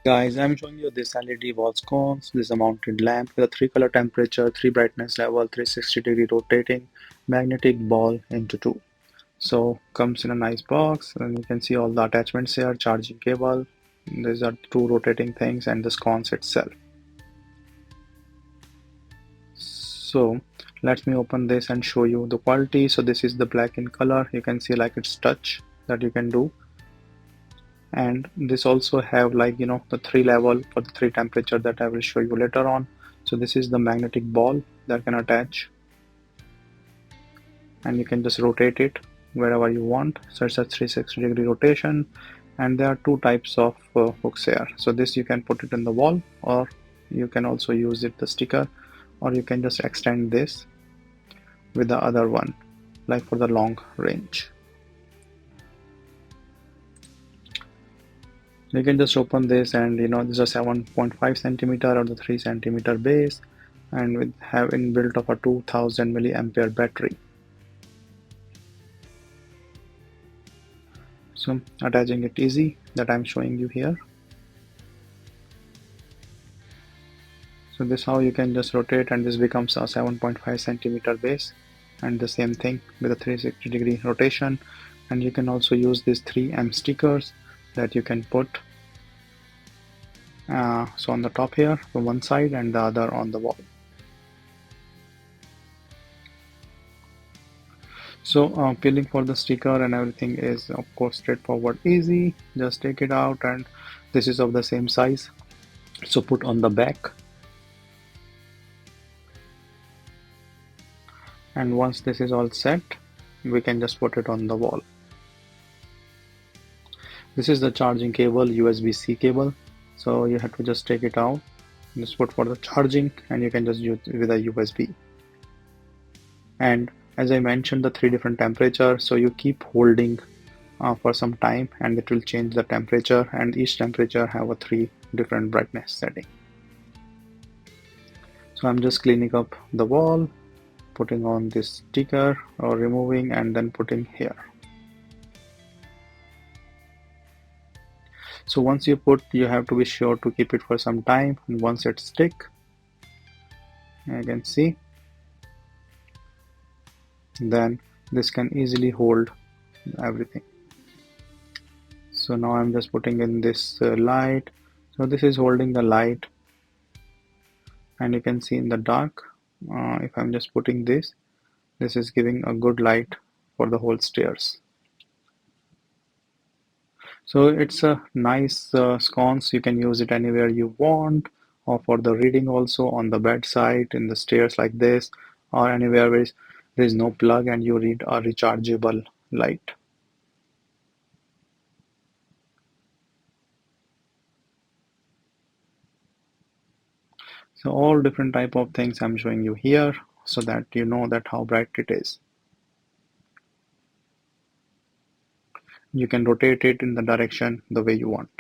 Guys, I'm showing you this LED wall sconce. This is a mounted lamp with a 3 color temperature, 3 brightness level, 360-degree rotating magnetic ball into 2. So comes in a nice box, and you can see all the attachments here, charging cable. These are two rotating things and the sconce itself. So let me open this and show you the quality. So this is the black in color. You can see like it's touch that you can do. And this also have like the 3 level for the 3 temperature that I will show you later on. So this is the magnetic ball that can attach, and you can just rotate it wherever you want. So it's a 360-degree rotation, and there are two types of hooks here. So this you can put it in the wall, or you can also use it the sticker, or you can just extend this with the other one like for the long range. You can just open this, and this is a 7.5 centimeter or the 3 centimeter base, and with have inbuilt of a 2000 milliampere battery. So attaching it easy that I'm showing you here. So this how you can just rotate, and this becomes a 7.5 centimeter base, and the same thing with a 360-degree rotation. And you can also use these 3M stickers that you can put so on the top here from one side and the other on the wall. So peeling for the sticker and everything is of course straightforward, easy. Just take it out, and this is of the same size, so put on the back. And once this is all set, we can just put it on the wall. This is the charging cable, USB-C cable. So you have to just take it out, just put for the charging, and you can just use it with a USB. And as I mentioned, the 3 different temperatures, so you keep holding for some time, and it will change the temperature, and each temperature have a 3 different brightness setting. So I'm just cleaning up the wall, putting on this sticker or removing, and then putting here. So once you put, you have to be sure to keep it for some time, and once it stick, you can see, then this can easily hold everything. So now I'm just putting in this light. So this is holding the light, and you can see in the dark, if I'm just putting this is giving a good light for the whole stairs. So it's a nice sconce. You can use it anywhere you want, or for the reading also on the bedside, in the stairs like this, or anywhere where there is no plug and you need a rechargeable light. So all different type of things I'm showing you here, so that you know that how bright it is. You can rotate it in the direction the way you want.